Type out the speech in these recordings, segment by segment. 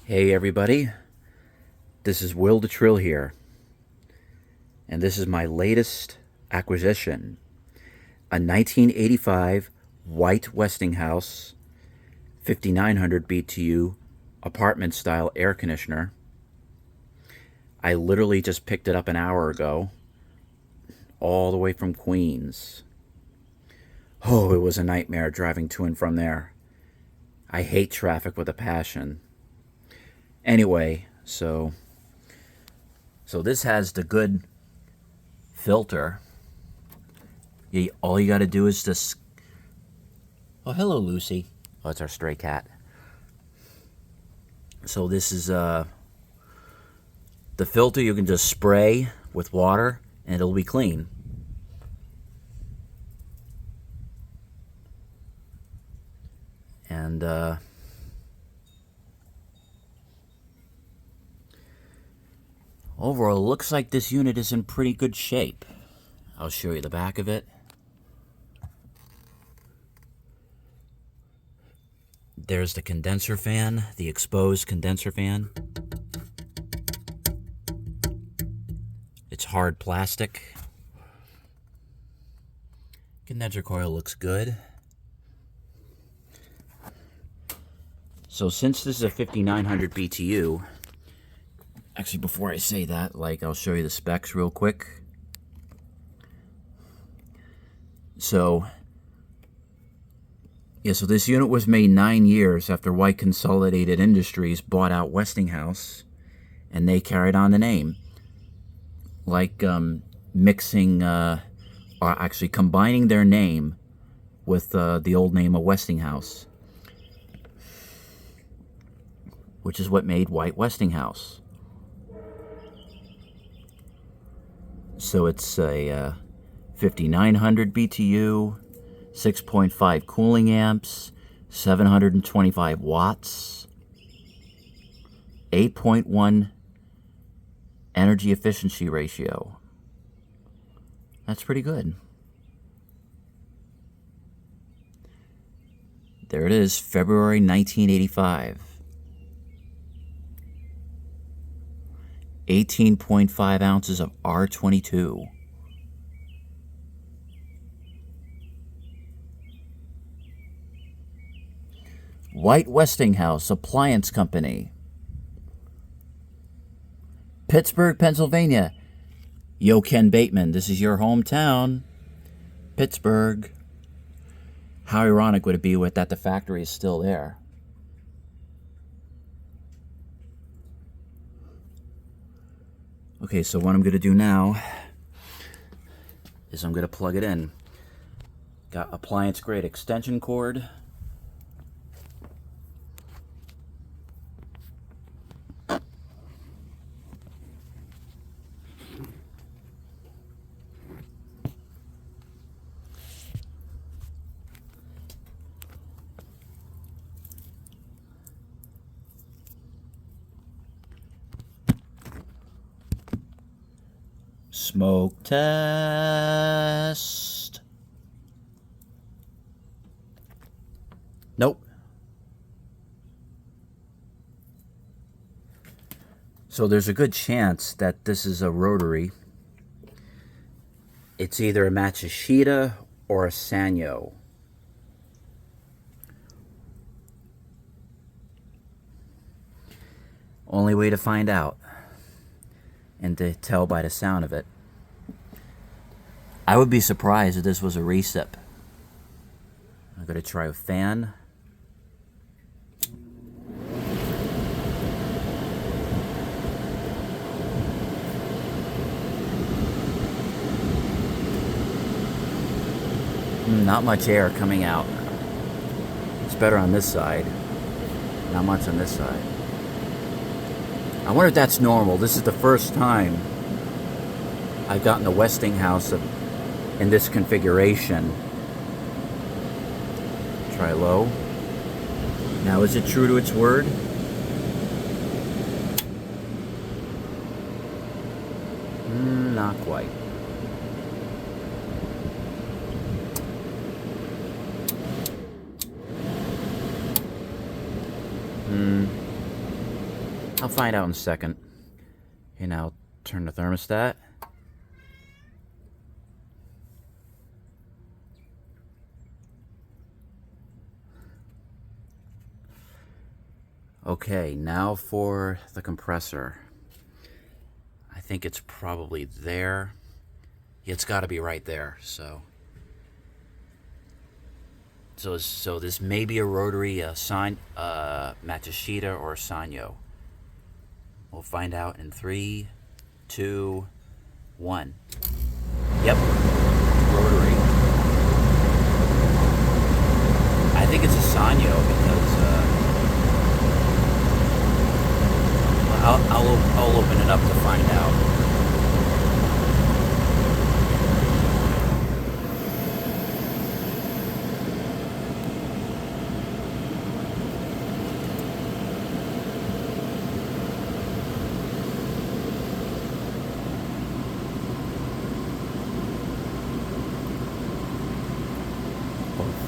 Hey everybody, this is Will the Trill here, and this is my latest acquisition, a 1985 White Westinghouse 5900 BTU apartment style air conditioner. I literally just picked it up an hour ago, all the way from Queens. Oh, it was a nightmare driving to and from there. I hate traffic with a passion. Anyway, so this has the good filter. All you got to do is just... Oh, hello, Lucy. Oh, it's our stray cat. So this is the filter. You can just spray with water and it'll be clean. And overall, it looks like this unit is in pretty good shape. I'll show you the back of it. There's the condenser fan, the exposed condenser fan. It's hard plastic. Condenser coil looks good. So since this is a 5900 BTU, actually, before I say that, I'll show you the specs real quick. So this unit was made 9 years after White Consolidated Industries bought out Westinghouse, and they carried on the name. Mixing, or actually combining their name with the old name of Westinghouse, which is what made White Westinghouse. So it's a 5900 BTU, 6.5 cooling amps, 725 watts, 8.1 energy efficiency ratio. That's pretty good. There it is, February 1985. 18.5 ounces of R22. White Westinghouse Appliance Company, Pittsburgh, Pennsylvania. Yo, Ken Bateman, this is your hometown, Pittsburgh. How ironic would it be that the factory is still there? Okay, so what I'm going to do now is I'm going to plug it in. Got appliance grade extension cord. Smoke test. Nope. So there's a good chance that this is a rotary. It's either a Matsushita or a Sanyo. Only way to find out, and to tell by the sound of it. I would be surprised if this was a recip. I'm going to try a fan. Not much air coming out. It's better on this side. Not much on this side. I wonder if that's normal. This is the first time I've gotten a Westinghouse in this configuration. Try low. Now, is it true to its word? Not quite. I'll find out in a second. Okay, now turn the thermostat. Okay, now for the compressor. I think it's probably there. It's got to be right there. So this may be a rotary Matsushita or a Sanyo. We'll find out in 3, 2, 1. Yep, rotary. I think it's a Sanyo because I'll open it up to find out.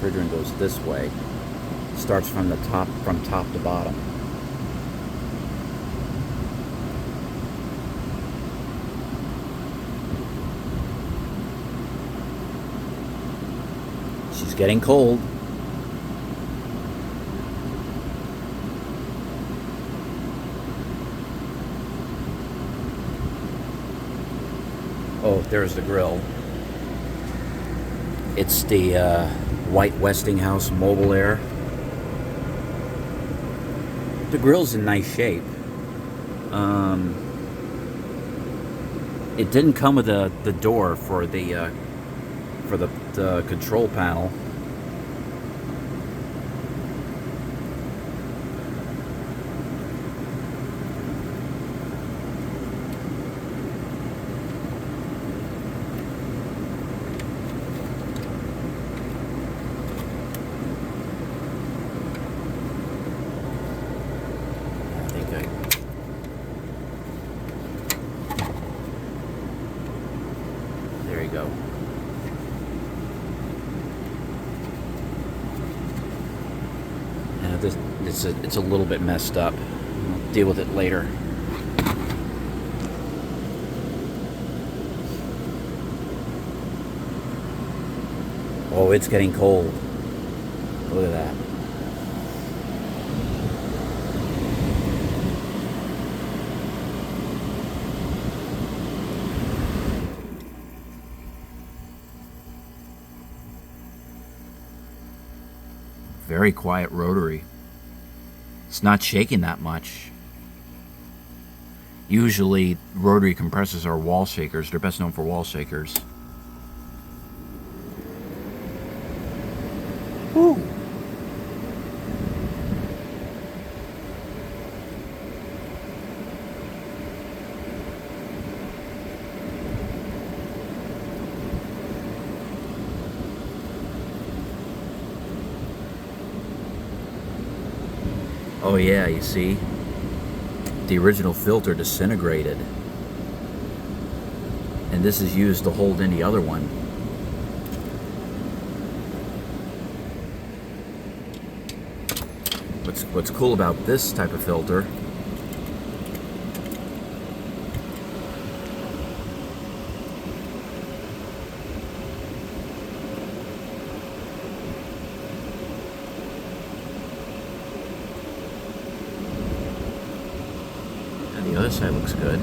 Refrigerant goes this way. Starts from the top, from top to bottom. She's getting cold. Oh, there's the grill. It's the White Westinghouse Mobile Air. The grill's in nice shape. It didn't come with the door for the control panel. There you go. It's a little bit messed up. I'll deal with it later. Oh, it's getting cold. Look at that. Very quiet rotary. It's not shaking that much. Usually rotary compressors are wall shakers. They're best known for wall shakers. Woo! Oh yeah, you see? The original filter disintegrated. And this is used to hold in the other one. What's cool about this type of filter and the other side looks good.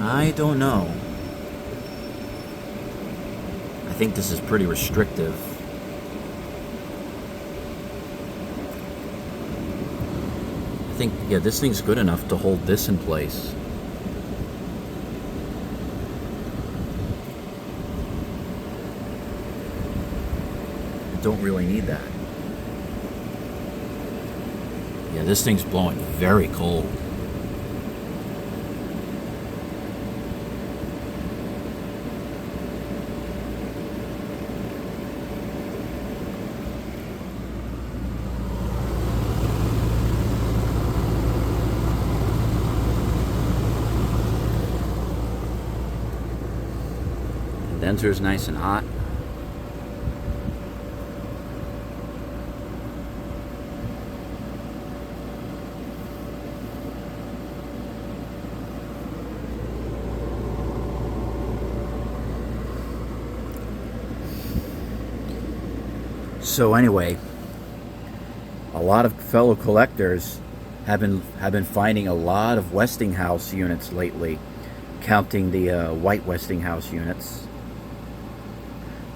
I don't know. I think this is pretty restrictive. I think, yeah, this thing's good enough to hold this in place. I don't really need that. Yeah, this thing's blowing very cold. condenser is nice and hot. So anyway, a lot of fellow collectors have been finding a lot of Westinghouse units lately, counting the White Westinghouse units.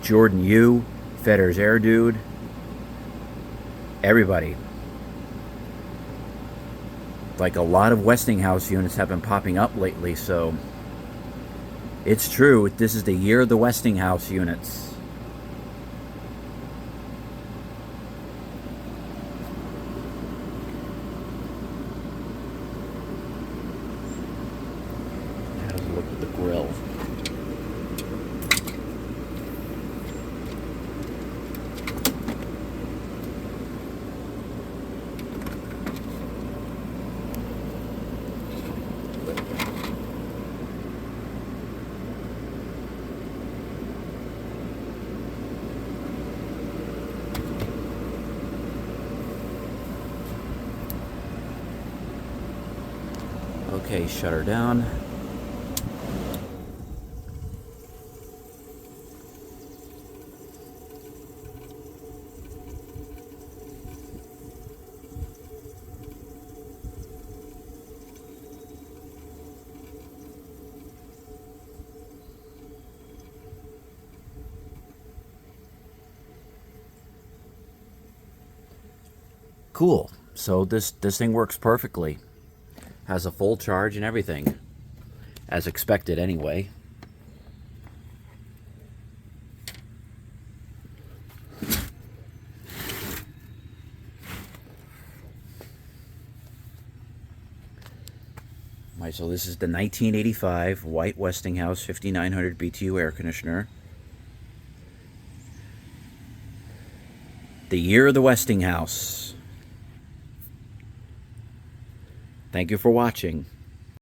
Jordan U, Fedder's Air Dude, everybody. Like a lot of Westinghouse units have been popping up lately, so it's true. This is the year of the Westinghouse units. How does it look with the grill? Okay, shut her down. Cool. So this thing works perfectly. Has a full charge and everything, as expected anyway. Right, so this is the 1985 White Westinghouse 5900 BTU air conditioner. The year of the Westinghouse. Thank you for watching.